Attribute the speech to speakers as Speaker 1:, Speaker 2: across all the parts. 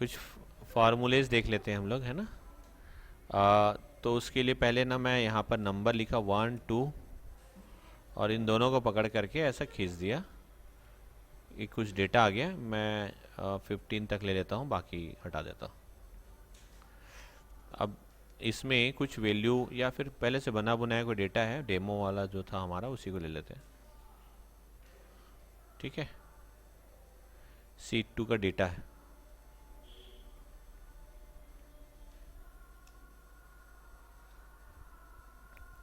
Speaker 1: कुछ फार्मूलेज देख लेते हैं हम लोग, है ना। तो उसके लिए पहले ना मैं यहाँ पर नंबर लिखा 1 2 और इन दोनों को पकड़ करके ऐसा खींच दिया, ये कुछ डेटा आ गया। मैं 15 तक ले लेता हूँ, बाकी हटा देता हूँ। अब इसमें कुछ वैल्यू या फिर पहले से बना बनाया कोई डेटा है, डेमो वाला जो था हमारा, उसी को ले लेते हैं। ठीक है, सीट 2 का डेटा है।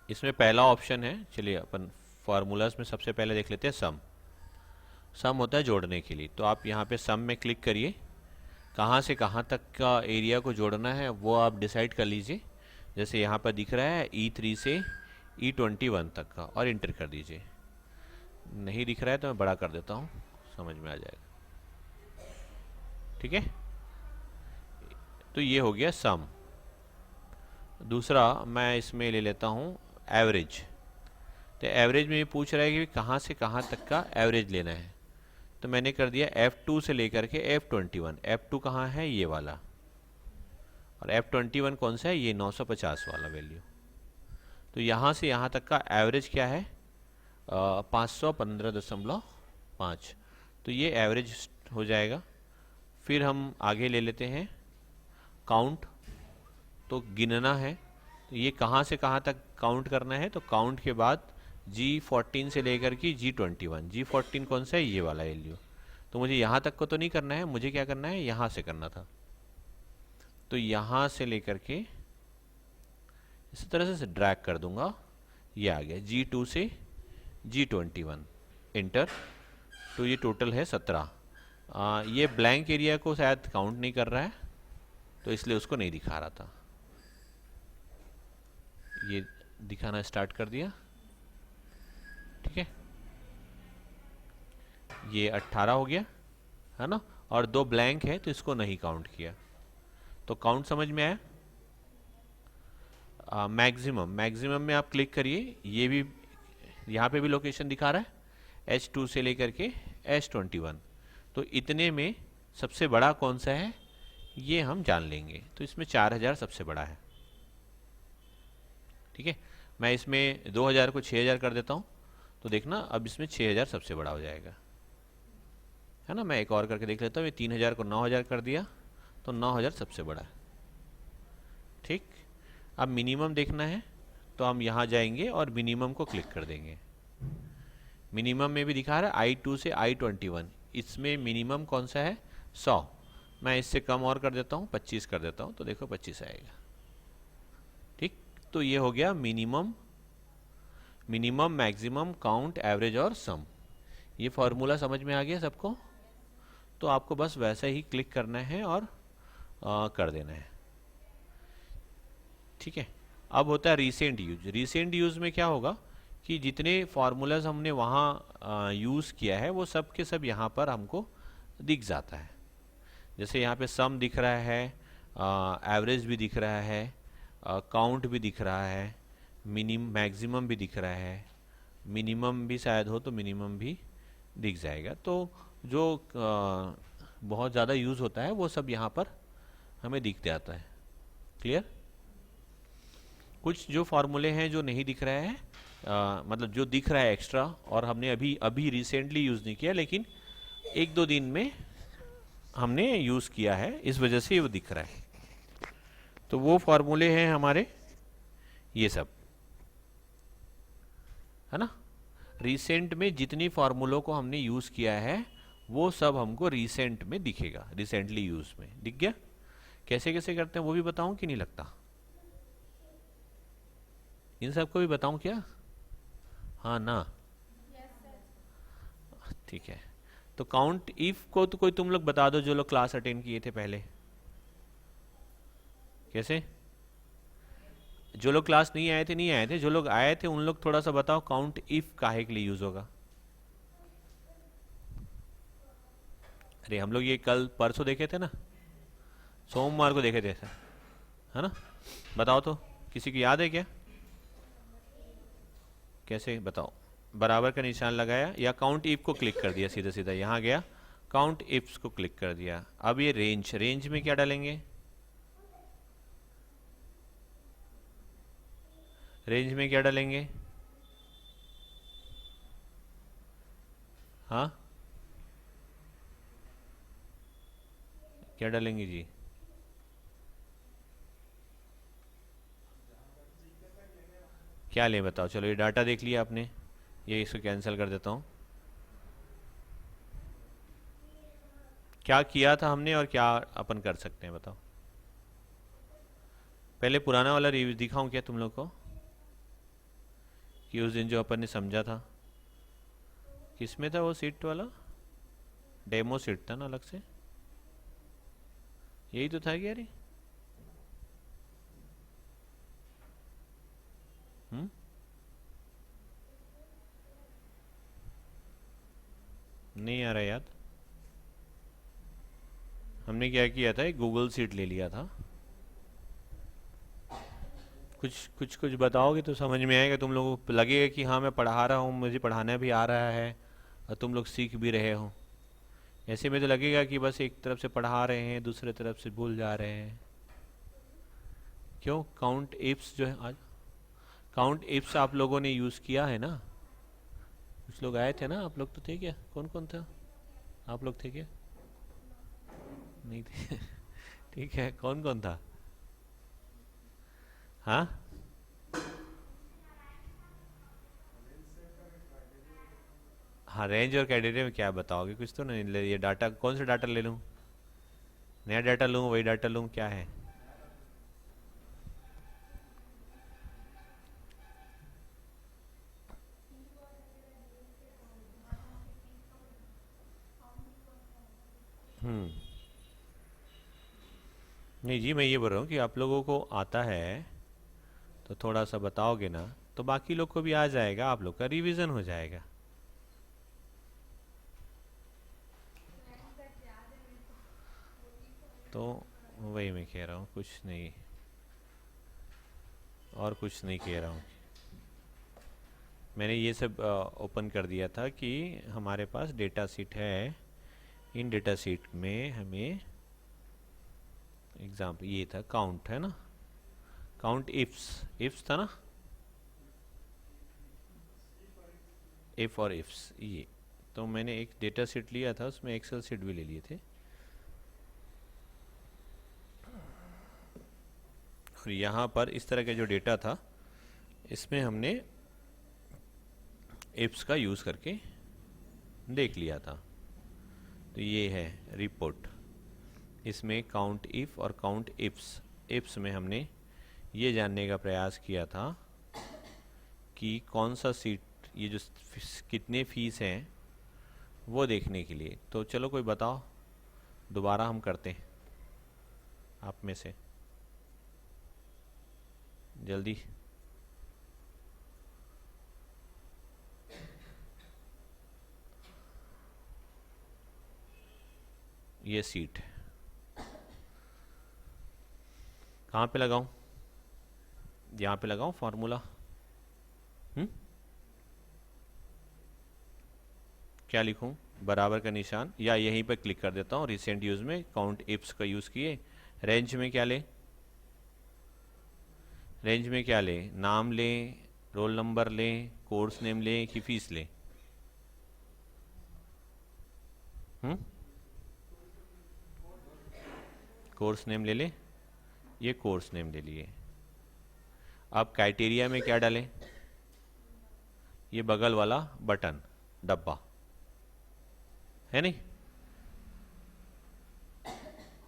Speaker 1: इसमें पहला ऑप्शन है, चलिए अपन फार्मूलाज में सबसे पहले देख लेते हैं सम। सम होता है जोड़ने के लिए, तो आप यहाँ पे सम में क्लिक करिए। कहाँ से कहाँ तक का एरिया को जोड़ना है वो आप डिसाइड कर लीजिए। जैसे यहाँ पर दिख रहा है E3 से E21 तक का, और इंटर कर दीजिए। नहीं दिख रहा है तो मैं बड़ा कर देता हूँ, समझ में आ जाएगा। ठीक है, तो ये हो गया सम। दूसरा मैं इसमें ले लेता हूँ एवरेज। तो एवरेज में ये पूछ रहा है कि कहाँ से कहाँ तक का एवरेज लेना है, तो मैंने कर दिया F2 से लेकर के F21। F2 कहाँ है, ये वाला, और F21 कौन सा है, ये 950 वाला वैल्यू। तो यहाँ से यहाँ तक का एवरेज क्या है, 515.5। तो ये एवरेज हो जाएगा। फिर हम आगे ले लेते हैं काउंट, तो गिनना है। तो ये कहाँ से कहाँ तक काउंट करना है, तो काउंट के बाद G14 से लेकर के G21। G14 कौन सा है, ये वाला वैल्यू। तो मुझे यहाँ तक को तो नहीं करना है, मुझे क्या करना है, यहाँ से करना था। तो यहाँ से लेकर के इस तरह से ड्रैग कर दूंगा, ये आ गया G2 से G21, इंटर। तो ये टोटल है 17। ये ब्लैंक एरिया को शायद काउंट नहीं कर रहा है, तो इसलिए उसको नहीं दिखा रहा था। ये दिखाना स्टार्ट कर दिया। ठीक है, ये 18 हो गया, है ना। और 2 ब्लैंक है तो इसको नहीं काउंट किया। तो काउंट समझ में आया। मैक्सिमम, मैक्सिमम में आप क्लिक करिए। ये भी यहाँ पे भी लोकेशन दिखा रहा है, H2 से लेकर के H21। तो इतने में सबसे बड़ा कौन सा है ये हम जान लेंगे। तो इसमें 4000 सबसे बड़ा है। ठीक है, मैं इसमें 2000 को 6000 कर देता हूँ, तो देखना अब इसमें 6000 सबसे बड़ा हो जाएगा, है ना। मैं एक और करके देख लेता हूँ। ये 3000 को 9000 कर दिया, तो 9000 सबसे बड़ा है। ठीक, अब मिनिमम देखना है, तो हम यहाँ जाएंगे और मिनिमम को क्लिक कर देंगे। मिनिमम में भी दिखा रहा है I2 से I21। इसमें मिनिमम कौन सा है, 100। मैं इससे कम और कर देता हूँ, 25 कर देता हूँ, तो देखो 25 आएगा। ठीक, तो ये हो गया minimum, minimum, maximum, count, average और सम। ये फॉर्मूला समझ में आ गया सबको। तो आपको बस वैसा ही क्लिक करना है और कर देना है। ठीक है, अब होता है रीसेंट यूज। रीसेंट यूज में क्या होगा कि जितने फार्मूलाज हमने वहाँ यूज़ किया है वो सब के सब यहाँ पर हमको दिख जाता है। जैसे यहाँ पे सम दिख रहा है, एवरेज भी दिख रहा है, काउंट भी दिख रहा है, मैक्सिमम भी दिख रहा है, मिनिमम भी शायद हो तो मिनिमम भी दिख जाएगा। तो जो बहुत ज़्यादा यूज़ होता है वो सब यहाँ पर हमें दिख जाता है। क्लियर। कुछ जो फार्मूले हैं जो नहीं दिख रहा है, मतलब जो दिख रहा है एक्स्ट्रा, और हमने अभी अभी रिसेंटली यूज़ नहीं किया, लेकिन 1-2 दिन में हमने यूज़ किया है, इस वजह से वो दिख रहा है। तो वो फार्मूले हैं हमारे ये सब, है ना। रिसेंट में जितनी फार्मूलों को हमने यूज़ किया है वो सब हमको रिसेंट में दिखेगा, रिसेंटली यूज़ में दिख गया। कैसे कैसे करते हैं वो भी बताऊं कि नहीं लगता, इन सबको भी बताऊं क्या, हाँ ना। ठीक है, तो काउंट इफ को तो कोई तुम लोग बता दो जो लोग क्लास अटेंड किए थे पहले। कैसे, जो लोग क्लास नहीं आए थे नहीं आए थे, जो लोग आए थे उन लोग थोड़ा सा बताओ काउंट इफ काहे के लिए यूज होगा। अरे हम लोग ये कल परसों देखे थे ना, सोमवार को देखे थे, है ना। बताओ तो, किसी को याद है क्या, कैसे बताओ। बराबर का निशान लगाया या काउंट इफ को क्लिक कर दिया, सीधा सीधा यहाँ गया, काउंट इफ्स को क्लिक कर दिया। अब ये रेंज, रेंज में क्या डालेंगे? रेंज में क्या डालेंगे? हाँ, क्या डालेंगे जी? क्या लें बताओ? चलो ये डाटा देख लिया आपने, ये इसको कैंसिल कर देता हूँ। क्या किया था हमने और क्या अपन कर सकते हैं बताओ? पहले पुराना वाला रिव्यू दिखाऊं क्या तुम लोग को, कि उस दिन जो अपन ने समझा था? किसमें था वो सीट वाला? डेमो सीट था ना अलग से? यही तो था क्या रे? हम्म, नहीं आ रहा याद। हमने क्या किया था, एक गूगल सीट ले लिया था। कुछ कुछ कुछ बताओगे तो समझ में आएगा, तुम लोगों को लगेगा कि हाँ मैं पढ़ा रहा हूँ, मुझे पढ़ाना भी आ रहा है और तुम लोग सीख भी रहे हो। ऐसे में तो लगेगा कि बस एक तरफ से पढ़ा रहे हैं, दूसरे तरफ से भूल जा रहे हैं। क्यों? काउंट इफ्स जो है आज, काउंट इफ्स आप लोगों ने यूज़ किया है ना? कुछ लोग आए थे ना, आप लोग तो थे क्या? कौन कौन था? आप लोग थे क्या? नहीं थे। ठीक है, कौन कौन था? हाँ, हाँ रेंज और कैटेगरी में क्या बताओगे? कुछ तो नहीं ले, ये डाटा कौन सा डाटा ले लूँ? नया डाटा लूँ, वही डाटा लूँ, क्या है? हम्म, नहीं जी, मैं ये बोल रहा हूँ कि आप लोगों को आता है तो थोड़ा सा बताओगे ना, तो बाकी लोग को भी आ जाएगा, आप लोग का रिवीजन हो जाएगा। तो वही मैं कह रहा हूँ, कुछ नहीं, और कुछ नहीं कह रहा हूँ। मैंने ये सब ओपन कर दिया था कि हमारे पास डेटा सीट है, इन डेटा सीट में हमें एग्जाम्पल ये था, काउंट है ना, काउंट इफ्स, इफ्स था ना, इफ और इफ्स ये। तो मैंने एक डेटा सीट लिया था, उसमें एक्सेल सीट भी ले लिए थे, और यहाँ पर इस तरह का जो डेटा था इसमें हमने इफ्स का यूज़ करके देख लिया था। तो ये है रिपोर्ट, इसमें काउंट इफ और काउंट इफ्स, इफ्स में हमने ये जानने का प्रयास किया था कि कौन सा सीट, ये जो कितने फीस हैं वो देखने के लिए। तो चलो कोई बताओ, दोबारा हम करते हैं, आप में से जल्दी। ये सीट कहाँ पे लगाऊं? यहाँ पे लगाऊं फार्मूला? हम्म, क्या लिखूं? बराबर का निशान, या यहीं पर क्लिक कर देता हूँ रिसेंट यूज़ में, काउंट इफ्स का यूज़ किए। रेंज में क्या ले? रेंज में क्या ले? नाम लें, रोल नंबर लें, कोर्स नेम लें कि फीस लें? हम्म, कोर्स नेम ले लें, ये कोर्स नेम ले लिए। अब क्राइटेरिया में क्या डालें? ये बगल वाला बटन, डब्बा है नहीं?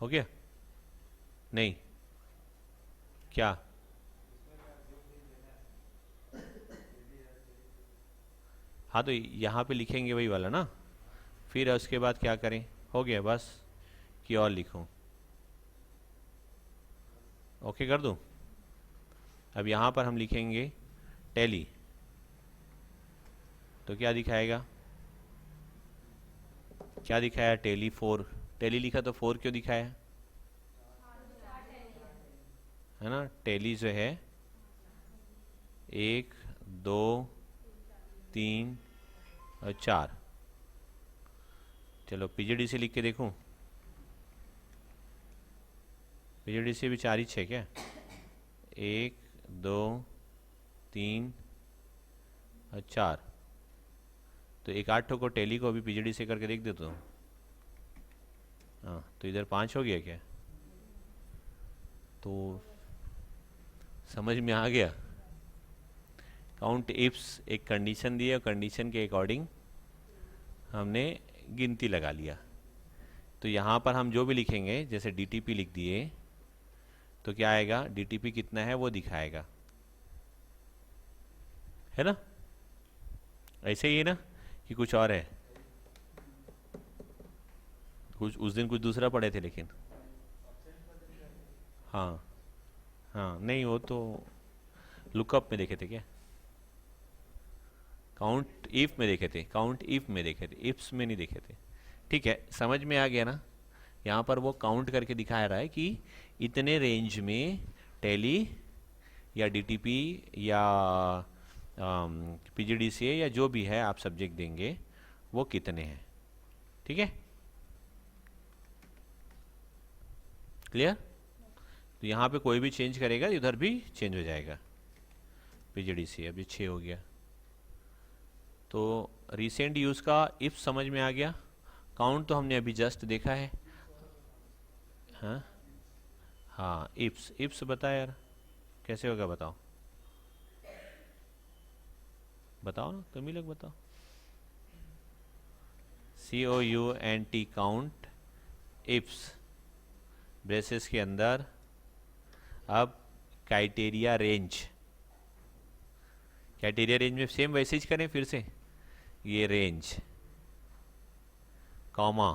Speaker 1: हो गया? नहीं, क्या? हाँ तो यहाँ पे लिखेंगे वही वाला ना, फिर उसके बाद क्या करें? हो गया बस, कि और लिखूं? ओके कर दूं? अब यहाँ पर हम लिखेंगे टैली, तो क्या दिखाएगा? क्या दिखाया? टैली 4, टैली लिखा तो 4 क्यों दिखाया? है ना, टैली जो है 1 2 3 और 4, चलो पीजीडीसी लिख के देखूं। पीजीडीसी भी 4 ही 6 क्या? 1 2 3 और 4। तो एक 8 को टैली को अभी पीजीडीसी करके देख देता हूँ। हाँ, तो इधर 5 हो गया क्या? तो समझ में आ गया। काउंट इफ्स एक कंडीशन दी है, कंडीशन के अकॉर्डिंग हमने गिनती लगा लिया। तो यहाँ पर हम जो भी लिखेंगे, जैसे डीटीपी लिख दिए तो क्या आएगा, डीटीपी कितना है वो दिखाएगा, है ना? ऐसे ही है ना कि कुछ और है? कुछ उस दिन कुछ दूसरा पढ़े थे लेकिन। हाँ हाँ, नहीं वो तो लुकअप में देखे थे क्या? काउंट इफ में देखे थे, काउंट इफ में देखे थे, इफ्स में नहीं देखे थे। ठीक है, समझ में आ गया ना? यहाँ पर वो काउंट करके दिखा रहा है कि इतने रेंज में टैली या डीटीपी या पीजीडीसीए या जो भी है आप सब्जेक्ट देंगे वो कितने हैं। ठीक है, क्लियर? तो यहाँ पे कोई भी चेंज करेगा इधर भी चेंज हो जाएगा। पीजीडीसी अभी 6 हो गया। तो रिसेंट यूज़ का इफ समझ में आ गया। काउंट तो हमने अभी जस्ट देखा है। हाँ हाँ, इफ्स इफ्स बता यार, कैसे होगा बताओ, बताओ ना, तुम ही लोग बताओ। COUNT काउंट इफ्स ब्रेसेस के अंदर। अब क्राइटेरिया रेंज, क्राइटेरिया रेंज में सेम वैसे ही करें फिर से, ये रेंज कॉमा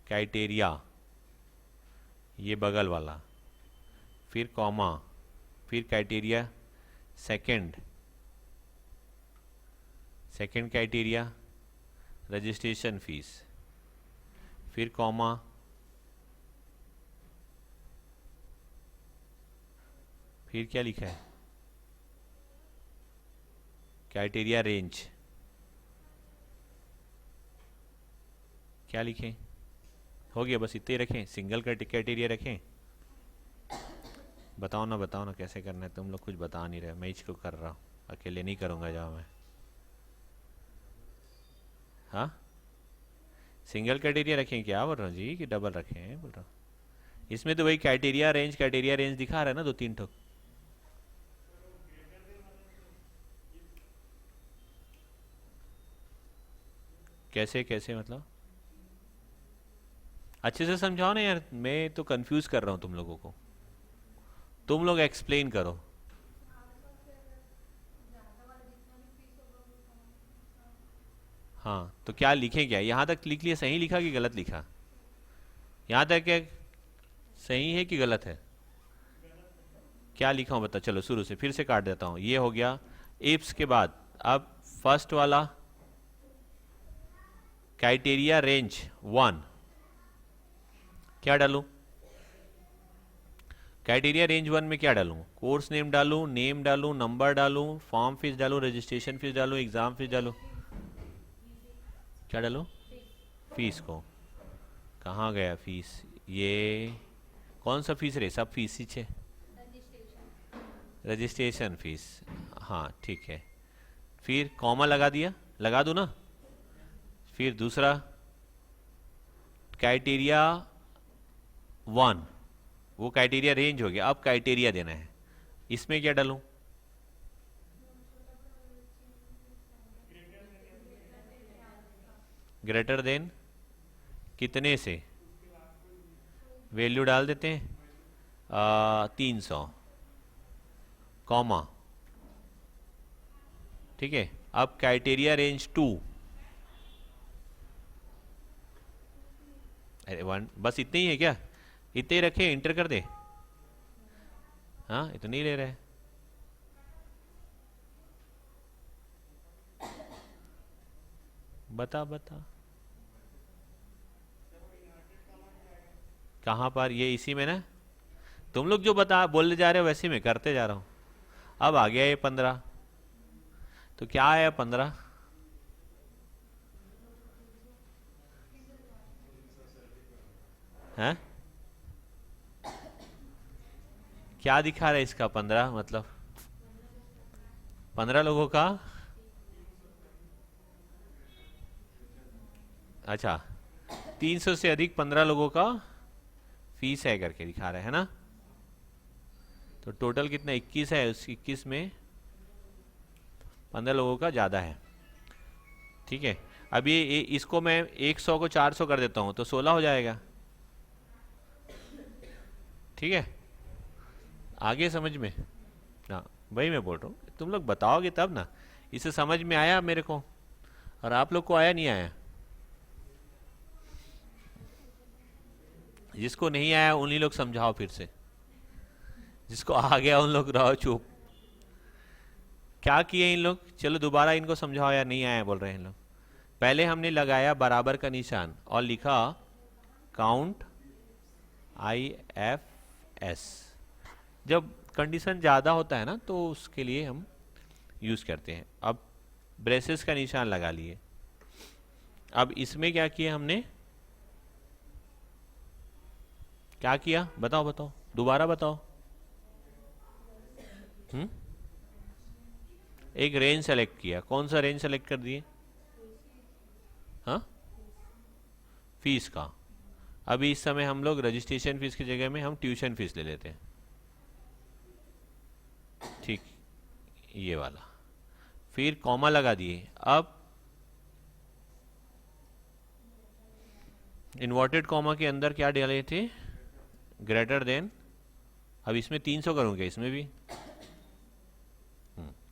Speaker 1: क्राइटेरिया, ये बगल वाला, फिर कॉमा, फिर criteria second, second criteria registration fees, फिर कॉमा, फिर क्या लिखा है, क्राइटेरिया रेंज। क्या लिखें? हो गया, बस इतने ही रखें, सिंगल क्राइटेरिया रखें। बताओ ना कैसे करना है, तुम लोग कुछ बता नहीं रहे, मैं इसको कर रहा हूँ, अकेले नहीं करूँगा जाओ मैं। हाँ, सिंगल क्राइटेरिया रखें क्या बोल रहा हूँ जी, कि डबल रखें बोल रहा हूँ? इसमें तो वही क्राइटेरिया रेंज दिखा रहा है ना, 2-3 ठो। कैसे कैसे मतलब अच्छे से समझाओ ना यार, मैं तो कंफ्यूज कर रहा हूँ तुम लोगों को, तुम लोग एक्सप्लेन करो। हाँ, तो क्या लिखें, क्या यहाँ तक लिख लिया, सही लिखा कि गलत लिखा? यहाँ तक क्या सही है कि गलत है? क्या लिखा हूँ बता, चलो शुरू से फिर से काट देता हूँ। ये हो गया इफ्स के बाद, अब फर्स्ट वाला क्राइटेरिया रेंज 1, क्या डालूं? क्राइटेरिया रेंज 1 में क्या डालूं? कोर्स नेम डालूं, नेम डालूं, नंबर डालूं, फॉर्म फीस डालूं, रजिस्ट्रेशन फीस डालूं, एग्जाम फीस डालूं? क्या डालूं? फीस को। कहाँ गया फीस? ये कौन सा फीस रे, सब फीस ही छे। रजिस्ट्रेशन फीस, हाँ ठीक है। फिर कॉमा लगा दिया, लगा दूं ना? फिर दूसरा क्राइटेरिया 1, वो क्राइटेरिया रेंज हो गया, अब क्राइटेरिया देना है। इसमें क्या डालूं? ग्रेटर देन कितने से, वैल्यू डाल देते हैं 300, कॉमा, ठीक है। अब क्राइटेरिया रेंज 2, अरे 1, बस इतने ही है क्या? इतने ही रखे, इंटर कर दे। हाँ, इतने ही ले रहे हैं। बता बता कहाँ पर, ये इसी में ना? तुम लोग जो बता बोलने जा रहे हो वैसे मैं करते जा रहा हूँ। अब आ गया ये 15, तो क्या आया 15? हैं? क्या दिखा रहा है इसका? 15 मतलब 15 लोगों का? अच्छा, 300 से अधिक 15 लोगों का फीस है करके दिखा रहा है ना? तो टोटल कितना? 21 है, उस 21 में 15 लोगों का ज़्यादा है। ठीक है, अब ये इसको मैं 100 को 400 कर देता हूँ तो 16 हो जाएगा। ठीक है, आगे समझ में? हाँ, वही मैं बोल रहा हूँ, तुम लोग बताओगे तब ना। इसे समझ में आया मेरे को, और आप लोग को आया नहीं आया? जिसको नहीं आया उन्हीं लोग समझाओ फिर से, जिसको आ गया उन लोग रहो चुप। क्या किए इन लोग? चलो दोबारा इनको समझाओ यार, नहीं आया बोल रहे हैं इन लोग। पहले हमने लगाया बराबर का निशान और लिखा काउंट IFS। जब कंडीशन ज़्यादा होता है ना तो उसके लिए हम यूज़ करते हैं। अब ब्रेसेस का निशान लगा लिए। अब इसमें क्या किया हमने? क्या किया बताओ बताओ, दोबारा बताओ। हम्म? एक रेंज सेलेक्ट किया। कौन सा रेंज सेलेक्ट कर दिए? हाँ, फीस का। अभी इस समय हम लोग रजिस्ट्रेशन फीस की जगह में हम ट्यूशन फीस ले लेते हैं। ठीक, ये वाला। फिर कॉमा लगा दिए। अब इन्वर्टेड कॉमा के अंदर क्या डाले थे? Greater than. अब इसमें 300 करूँगा, इसमें भी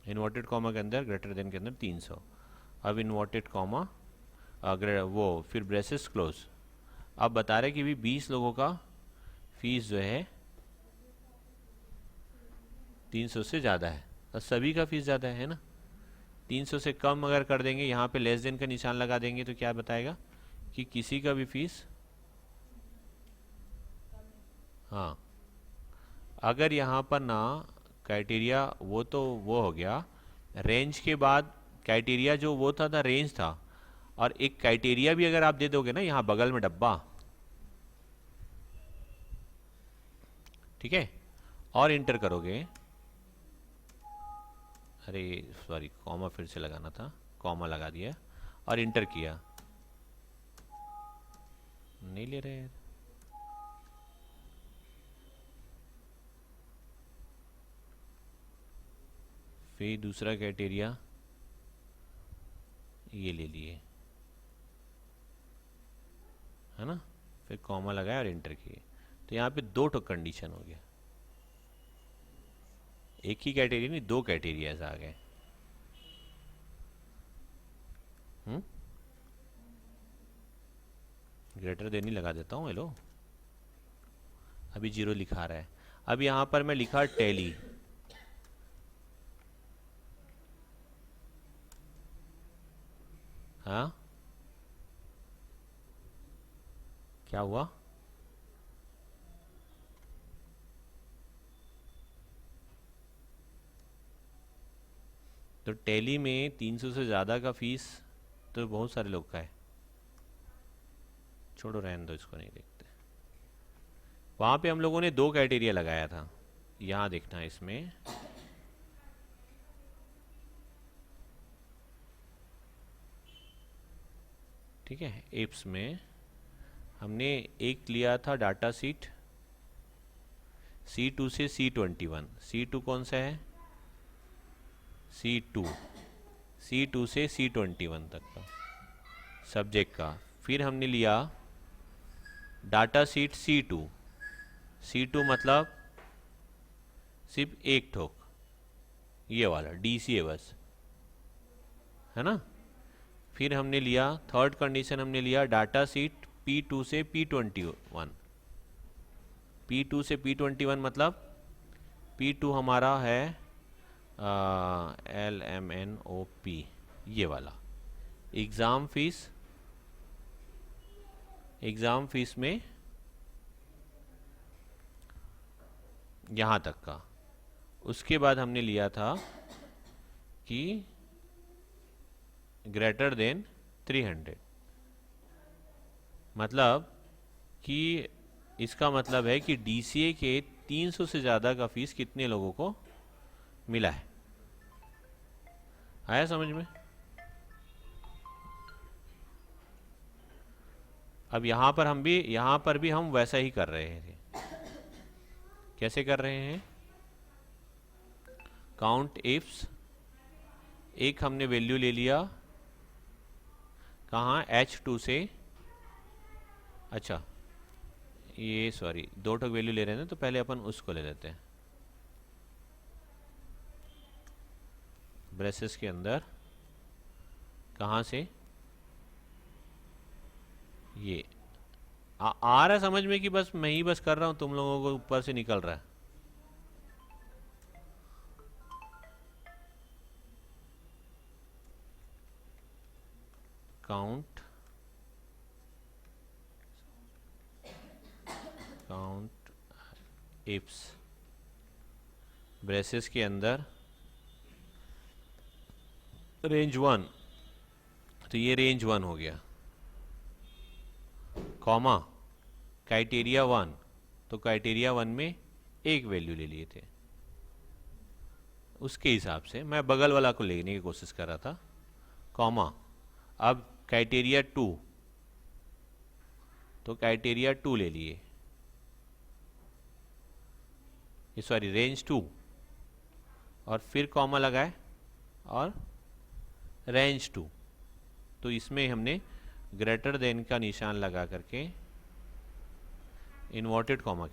Speaker 1: इन्वर्टेड कॉमा के अंदर ग्रेटर देन के अंदर 300। अब इन्वर्टेड कॉमा वो फिर ब्रेसेस क्लोज। अब बता रहे कि भी 20 लोगों का फीस जो है 300 से ज़्यादा है, और सभी का फीस ज़्यादा है ना। 300 से कम अगर कर देंगे, यहाँ पे लेस देन का निशान लगा देंगे तो क्या बताएगा कि किसी का भी फीस। हाँ, अगर यहाँ पर ना क्राइटेरिया, वो तो वो हो गया। रेंज के बाद क्राइटेरिया जो वो था रेंज था, और एक क्राइटेरिया भी अगर आप दे दोगे ना यहाँ बगल में डब्बा, ठीक है, और इंटर करोगे। अरे सॉरी, कॉमा फिर से लगाना था, कॉमा लगा दिया और इंटर किया। नहीं ले रहे यार। फिर दूसरा क्राइटेरिया ये ले लिए, है ना। फिर कॉमा लगाया और इंटर किए, तो यहाँ पे 2 कंडीशन हो गया। एक ही क्राइटेरिया नहीं, 2 क्राइटेरियाज आ गए। ग्रेटर देन ही लगा देता हूँ। हेलो, अभी 0 लिखा रहा है। अब यहाँ पर मैं लिखा टैली। हाँ, क्या हुआ? तो टैली में 300 से ज़्यादा का फीस तो बहुत सारे लोग का है। छोड़ो, रहने दो, इसको नहीं देखते। वहाँ पे हम लोगों ने 2 क्राइटेरिया लगाया था। यहाँ देखना है इसमें, ठीक है। एप्स में हमने एक लिया था डाटा सीट C2 से C21। C2 कौन सा है? C2। C2 से C21 तक का सब्जेक्ट का। फिर हमने लिया डाटा सीट C2। C2 मतलब सिर्फ एक ठोक, ये वाला DCA बस, है ना। फिर हमने लिया थर्ड कंडीशन, हमने लिया डाटा सीट P2 से P21। P2 से P21 मतलब P2 हमारा है LMNOP, ये वाला। एग्ज़ाम फीस, एग्ज़ाम फीस में यहाँ तक का। उसके बाद हमने लिया था कि ग्रेटर देन 300, मतलब कि इसका मतलब है कि डीसीए के 300 से ज़्यादा का फीस कितने लोगों को मिला है। आया समझ में? अब यहाँ पर भी हम वैसा ही कर रहे थे। कैसे कर रहे हैं? काउंट इफ्स, एक हमने वैल्यू ले लिया कहाँ, H2 से। अच्छा ये सॉरी, दो ठो वैल्यू ले रहे हैं तो पहले अपन उसको ले लेते हैं। ब्रेसेस के अंदर कहाँ से, ये आ रहा है समझ में कि बस मैं ही बस कर रहा हूँ, तुम लोगों को ऊपर से निकल रहा है? काउंट इफ्स, ब्रेसेस के अंदर रेंज 1, तो ये रेंज 1 हो गया, कॉमा क्राइटेरिया 1, तो क्राइटेरिया 1 में एक वैल्यू ले लिए थे, उसके हिसाब से मैं बगल वाला को लेने की कोशिश कर रहा था, कॉमा अब क्राइटेरिया 2, तो क्राइटेरिया 2 ले लिए, ये सॉरी रेंज 2, और फिर कॉमा लगाए और रेंज 2, तो इसमें हमने ग्रेटर देन का निशान लगा करके इन्वर्टेड कॉमा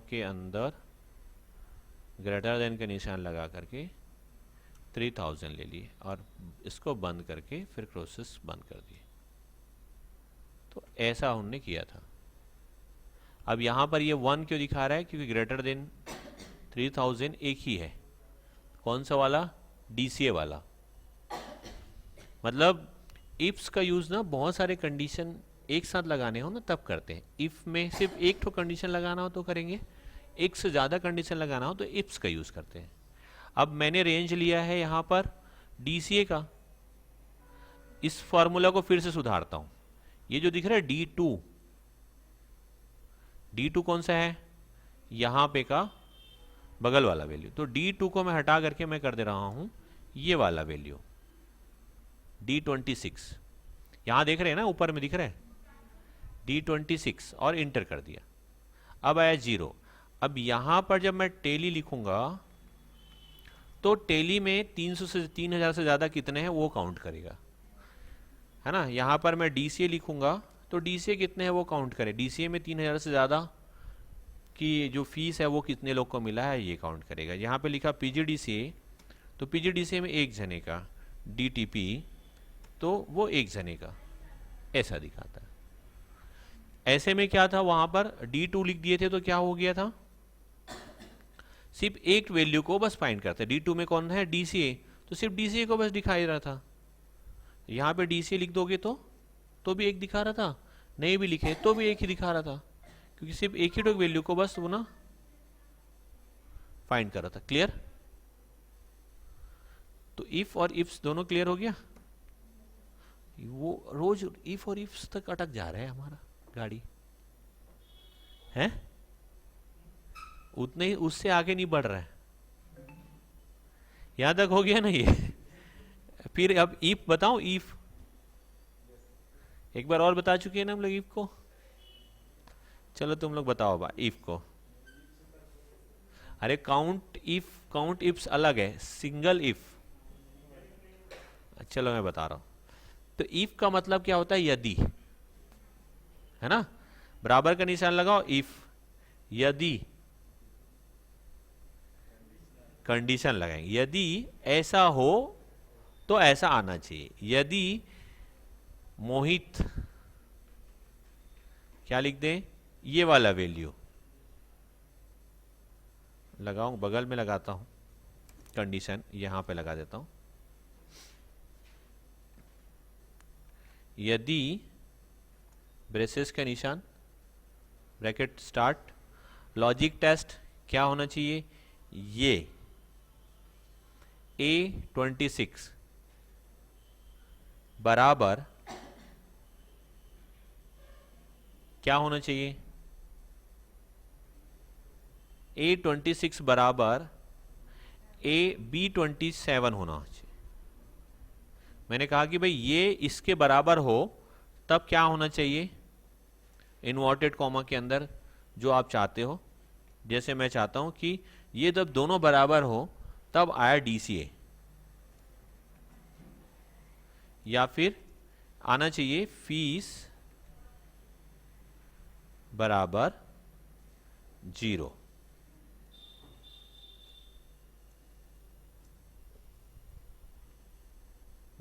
Speaker 1: के अंदर ग्रेटर देन का निशान लगा करके 3000 ले लिए और इसको बंद करके फिर प्रोसेस बंद कर दिए। तो ऐसा हमने किया था। अब यहाँ पर ये 1 क्यों दिखा रहा है? क्योंकि ग्रेटर देन 3000 एक ही है। कौन सा वाला? डीसीए वाला। मतलब इफ्स का यूज़ ना बहुत सारे कंडीशन एक साथ लगाने हो ना तब करते हैं। इफ़ में सिर्फ एक ठो कंडीशन लगाना हो तो करेंगे, एक से ज़्यादा कंडीशन लगाना हो तो इफ्स का यूज़ करते हैं। अब मैंने रेंज लिया है यहाँ पर डीसीए का, इस फॉर्मूला को फिर से सुधारता हूँ। ये जो दिख रहा है D2, D2 कौन सा है? यहाँ पे का बगल वाला वैल्यू, तो D2 को मैं हटा करके मैं कर दे रहा हूँ ये वाला वैल्यू D26। यहाँ देख रहे हैं ना, ऊपर में दिख रहा है D26 और इंटर कर दिया। अब आया 0। अब यहाँ पर जब मैं टेली लिखूंगा तो टेली में 300 से 3000 से ज़्यादा कितने हैं वो काउंट करेगा, है ना। यहाँ पर मैं डीसीए लिखूंगा तो डीसीए कितने हैं वो काउंट करे। डीसीए में 3000 से ज़्यादा की जो फीस है वो कितने लोग को मिला है ये काउंट करेगा। यहाँ पे लिखा पीजीडीसीए, तो पीजीडीसीए में एक जने का, डीटीपी तो वो एक जने का, ऐसा दिखाता है। ऐसे में क्या था, वहाँ पर D2 लिख दिए थे तो क्या हो गया था, सिर्फ एक वैल्यू को बस फाइंड करते। D2 में कौन है? डीसीए, तो सिर्फ डीसीए को बस दिखाई रहा था। यहाँ पे डीसीए लिख दोगे तो भी एक दिखा रहा था, नहीं भी लिखे तो भी एक ही दिखा रहा था, क्योंकि सिर्फ एक ही वैल्यू को बस वो ना फाइंड कर रहा था। क्लियर? तो इफ और इफ्स दोनों क्लियर हो गया। वो रोज इफ और इफ्स तक अटक जा रहा है हमारा गाड़ी, है उतने ही, उससे आगे नहीं बढ़ रहा है। यहां तक हो गया ना ये। फिर अब इफ बताओ, इफ एक बार और बता चुके हैं ना हम लोग इफ को। चलो तुम लोग बताओ बा इफ को। अरे काउंट इफ्स अलग है, सिंगल इफ। चलो मैं बता रहा हूं। तो इफ का मतलब क्या होता है? यदि, है ना। बराबर का निशान लगाओ, इफ, यदि कंडीशन लगाएंगे, यदि ऐसा हो तो ऐसा आना चाहिए। यदि मोहित, क्या लिख दें, ये वाला वैल्यू लगाऊं, बगल में लगाता हूं कंडीशन, यहां पे लगा देता हूं। यदि ब्रेसेस का निशान, ब्रैकेट स्टार्ट, लॉजिक टेस्ट क्या होना चाहिए, ये A26 बराबर क्या होना चाहिए, A26 बराबर B27 होना चाहिए। मैंने कहा कि भाई ये इसके बराबर हो तब क्या होना चाहिए इन्वर्टेड कॉमा के अंदर जो आप चाहते हो। जैसे मैं चाहता हूं कि ये जब दोनों बराबर हो तब आया DCA, या फिर आना चाहिए फीस बराबर 0।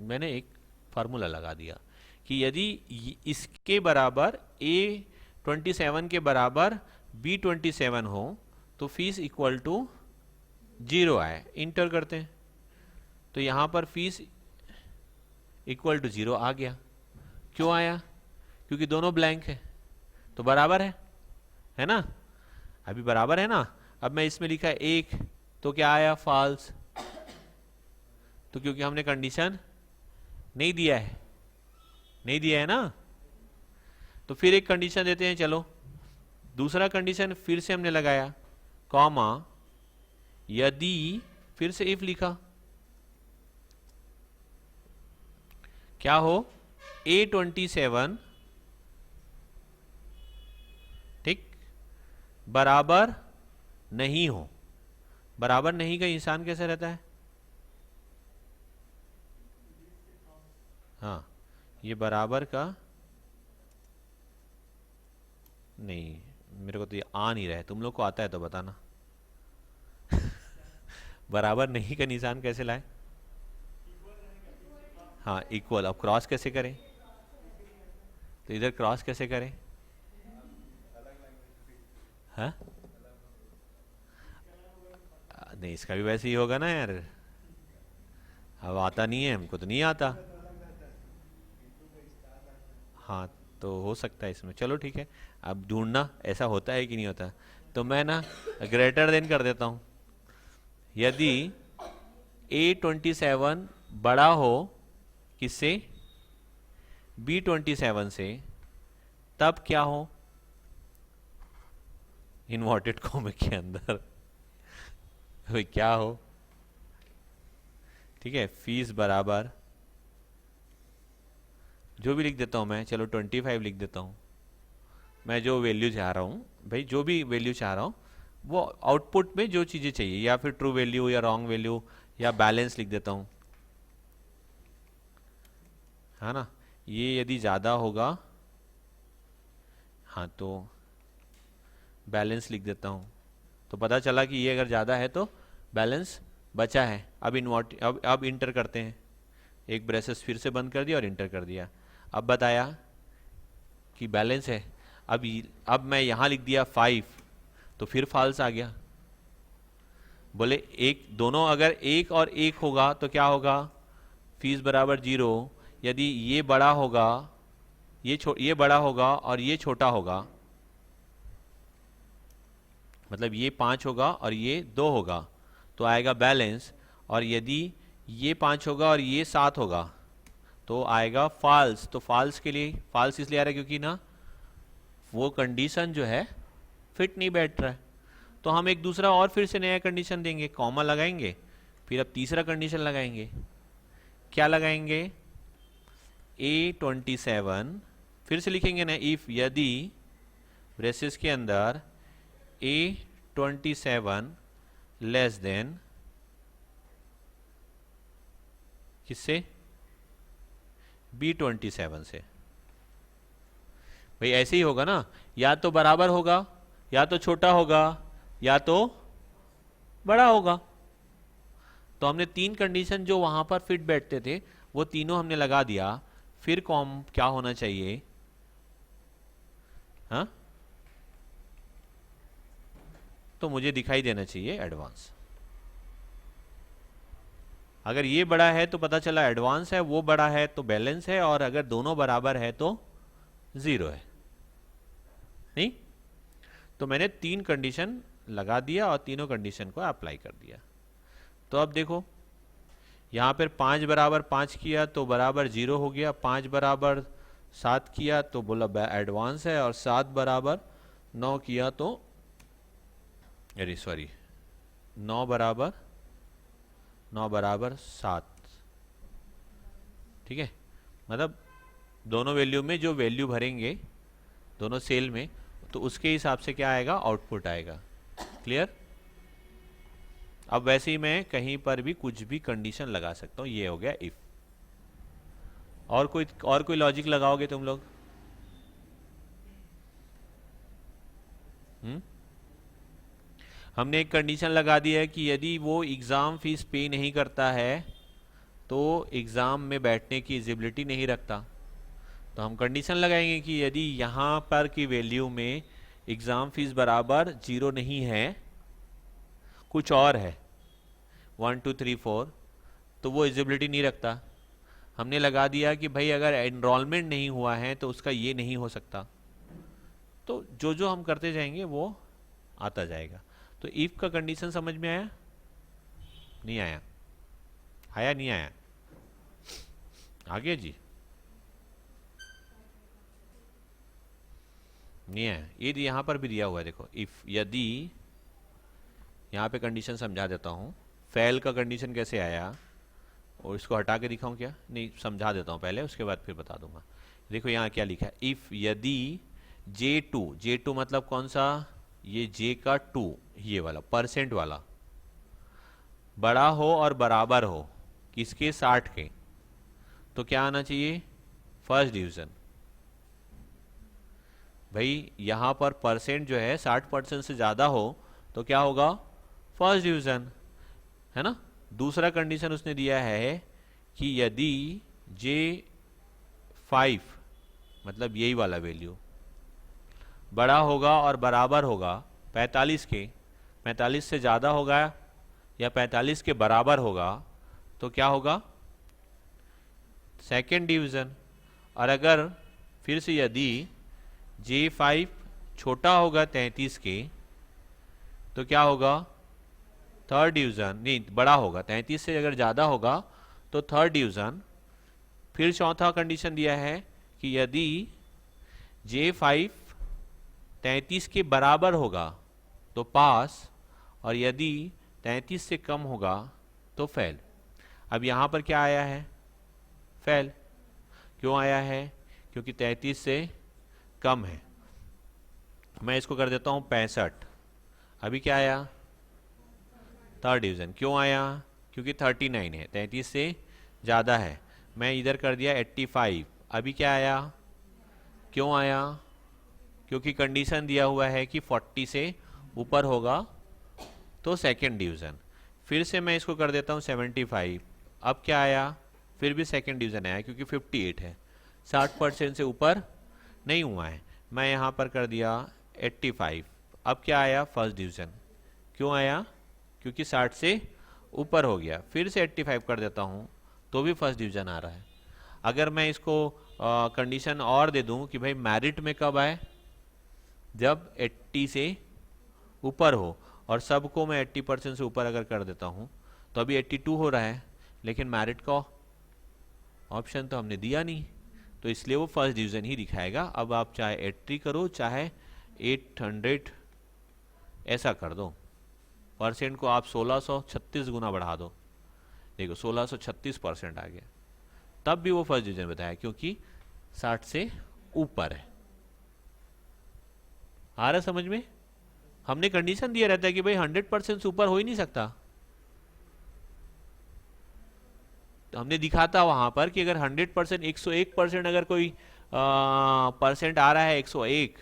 Speaker 1: मैंने एक फार्मूला लगा दिया कि यदि इसके बराबर A27 के बराबर B27 हो तो फीस इक्वल टू 0 आए। इंटर करते हैं तो यहां पर फीस इक्वल टू 0 आ गया। क्यों आया? क्योंकि दोनों ब्लैंक है तो बराबर है ना। अभी बराबर है ना। अब मैं इसमें लिखा है 1 तो क्या आया? फॉल्स। तो क्योंकि हमने कंडीशन नहीं दिया है ना। तो फिर एक कंडीशन देते हैं। चलो दूसरा कंडीशन फिर से हमने लगाया कॉमा, यदि, फिर से इफ लिखा, क्या हो? A27 ठीक बराबर नहीं हो। बराबर नहीं का इंसान कैसे रहता है? हाँ, ये बराबर का नहीं, मेरे को तो ये आ नहीं रहा है। तुम लोग को आता है तो बताना। बराबर नहीं का निशान कैसे लाए? हाँ, इक्वल। अब क्रॉस कैसे करें? तो इधर क्रॉस कैसे करें? हाँ, नहीं, इसका भी वैसे ही होगा ना यार। अब आता नहीं है, हमको तो नहीं आता। हाँ, तो हो सकता है इसमें। चलो ठीक है, अब ढूंढना ऐसा होता है कि नहीं होता। तो मैं ना ग्रेटर देन कर देता हूँ। यदि A27 बड़ा हो किससे? B27 से, तब क्या हो इन्वर्टेड कॉमा के अंदर? भाई क्या हो? ठीक है, फीस बराबर जो भी लिख देता हूं मैं। चलो 25 लिख देता हूं। मैं जो वैल्यू चाह रहा हूं भाई, जो भी वैल्यू चाह रहा हूं वो आउटपुट में जो चीजें चाहिए, या फिर ट्रू वैल्यू या रॉन्ग वैल्यू या बैलेंस लिख देता हूं, है ना। ये यदि ज़्यादा होगा, हाँ, तो बैलेंस लिख देता हूँ। तो पता चला कि ये अगर ज़्यादा है तो बैलेंस बचा है। अब इंटर करते हैं। एक ब्रेसेस फिर से बंद कर दिया और इंटर कर दिया। अब बताया कि बैलेंस है। अब मैं यहाँ लिख दिया 5 तो फिर फॉल्स आ गया। बोले एक दोनों अगर 1 और 1 होगा तो क्या होगा? फीस बराबर 0। यदि ये बड़ा होगा, ये बड़ा होगा और ये छोटा होगा, मतलब ये 5 होगा और ये 2 होगा तो आएगा बैलेंस। और यदि ये 5 होगा और ये 7 होगा तो आएगा फॉल्स। तो फॉल्स के लिए फॉल्स इसलिए आ रहा है क्योंकि ना वो कंडीशन जो है फिट नहीं बैठ रहा है। तो हम एक दूसरा और फिर से नया कंडीशन देंगे, कॉमा लगाएंगे, फिर अब तीसरा कंडीशन लगाएंगे। क्या लगाएंगे? A27 फिर से लिखेंगे ना, इफ, यदि, ब्रेसेस के अंदर A27 लेस देन किससे? B27 से। भाई ऐसे ही होगा ना, या तो बराबर होगा, या तो छोटा होगा, या तो बड़ा होगा। तो हमने 3 कंडीशन जो वहां पर फिट बैठते थे वो तीनों हमने लगा दिया। फिर कॉम क्या होना चाहिए? हाँ, तो मुझे दिखाई देना चाहिए एडवांस। अगर ये बड़ा है तो पता चला एडवांस है, वो बड़ा है तो बैलेंस है, और अगर दोनों बराबर है तो 0 है। नहीं, तो मैंने 3 कंडीशन लगा दिया और तीनों कंडीशन को अप्लाई कर दिया। तो अब देखो यहां पर 5 बराबर 5 किया तो बराबर 0 हो गया। 5 बराबर 7 किया तो बोला एडवांस है, और 7 बराबर 9 किया तो अरे सॉरी, 9 बराबर 7, ठीक है। मतलब दोनों वैल्यू में जो वैल्यू भरेंगे दोनों सेल में, तो उसके हिसाब से क्या आएगा, आउटपुट आएगा। क्लियर। अब वैसे ही मैं कहीं पर भी कुछ भी कंडीशन लगा सकता हूँ, ये हो गया इफ। और कोई लॉजिक लगाओगे तुम लोग? हमने एक कंडीशन लगा दी है कि यदि वो एग्ज़ाम फीस पे नहीं करता है तो एग्ज़ाम में बैठने की एलिजिबिलिटी नहीं रखता। तो हम कंडीशन लगाएंगे कि यदि यहाँ पर की वैल्यू में एग्ज़ाम फीस बराबर 0 नहीं है, कुछ और है 1 2 3 4, तो वो एलिजिबिलिटी नहीं रखता। हमने लगा दिया कि भाई अगर एनरोलमेंट नहीं हुआ है तो उसका ये नहीं हो सकता। तो जो जो हम करते जाएंगे वो आता जाएगा। तो इफ का कंडीशन समझ में आया? नहीं आया? आया नहीं आया? आगे जी नहीं आया। ये यहाँ पर भी दिया हुआ है, देखो इफ, यदि, यहाँ पे कंडीशन समझा देता हूँ। फेल का कंडीशन कैसे आया, और इसको हटा के दिखाऊं क्या? नहीं, समझा देता हूँ पहले, उसके बाद फिर बता दूंगा। देखो यहाँ क्या लिखा है, इफ यदि J2 मतलब कौन सा, ये J का 2, ये वाला परसेंट वाला, बड़ा हो और बराबर हो किसके, 60 के, तो क्या आना चाहिए, फर्स्ट डिवीजन। भाई यहाँ पर परसेंट जो है 60% से ज़्यादा हो तो क्या होगा, फर्स्ट डिवीजन, है ना। दूसरा कंडीशन उसने दिया है कि यदि J5 मतलब यही वाला वैल्यू बड़ा होगा और बराबर होगा 45 के, 45 से ज़्यादा होगा या 45 के बराबर होगा तो क्या होगा, सेकेंड डिवीज़न। और अगर फिर से यदि J5 छोटा होगा 33 के तो क्या होगा, थर्ड डिवीज़न, नहीं बड़ा होगा, 33 से अगर ज़्यादा होगा तो थर्ड डिवीज़न। फिर चौथा कंडीशन दिया है कि यदि J5 33 के बराबर होगा तो पास, और यदि 33 से कम होगा तो फेल। अब यहाँ पर क्या आया है, फेल। क्यों आया है, क्योंकि 33 से कम है। मैं इसको कर देता हूँ 65। अभी क्या आया, थर्ड डिवीज़न। क्यों आया, क्योंकि 39 है, 33 से ज़्यादा है। मैं इधर कर दिया 85। अभी क्या आया, क्यों आया, क्योंकि कंडीशन दिया हुआ है कि 40 से ऊपर होगा तो सेकेंड डिवीज़न। फिर से मैं इसको कर देता हूँ 75। अब क्या आया, फिर भी सेकेंड डिवीज़न आया क्योंकि 58 है, 60% से ऊपर नहीं हुआ है। मैं यहाँ पर कर दिया 85। अब क्या आया, फर्स्ट डिवीज़न। क्यों आया, क्योंकि 60 से ऊपर हो गया। फिर से 85 कर देता हूँ तो भी फर्स्ट डिवीज़न आ रहा है। अगर मैं इसको कंडीशन और दे दूँ कि भाई मेरिट में कब आए, जब 80 से ऊपर हो, और सबको मैं 80% से ऊपर अगर कर देता हूँ तो अभी 82 हो रहा है, लेकिन मेरिट का ऑप्शन तो हमने दिया नहीं, तो इसलिए वो फर्स्ट डिवीज़न ही दिखाएगा। अब आप चाहे 80 करो चाहे 800 ऐसा कर दो, परसेंट को आप 1636 गुना बढ़ा दो, देखो 1636% आ गया, तब भी वो फर्स्ट डिवीज़न बताया क्योंकि 60 से ऊपर है। आ रहा समझ में? हमने कंडीशन दिया रहता है कि भाई 100% से ऊपर हो ही नहीं सकता, तो हमने दिखाता वहां पर कि अगर 100% 101% अगर कोई परसेंट आ रहा है 101,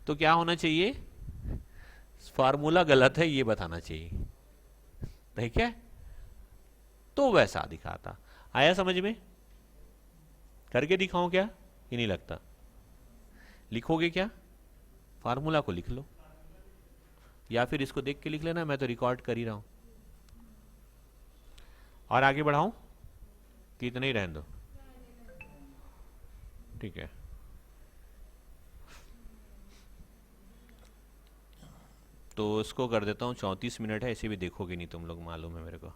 Speaker 1: तो क्या होना चाहिए, फार्मूला गलत है ये बताना चाहिए, ठीक है। तो वैसा दिखाता। आया समझ में? करके दिखाऊं क्या, ये नहीं लगता? लिखोगे क्या, फार्मूला को लिख लो या फिर इसको देख के लिख लेना, मैं तो रिकॉर्ड कर ही रहा हूं। और आगे बढ़ाऊं कि इतना ही रहने दो? ठीक है। तो इसको कर देता हूँ 34 मिनट है, इसे भी देखोगे नहीं तुम लोग, मालूम है मेरे को।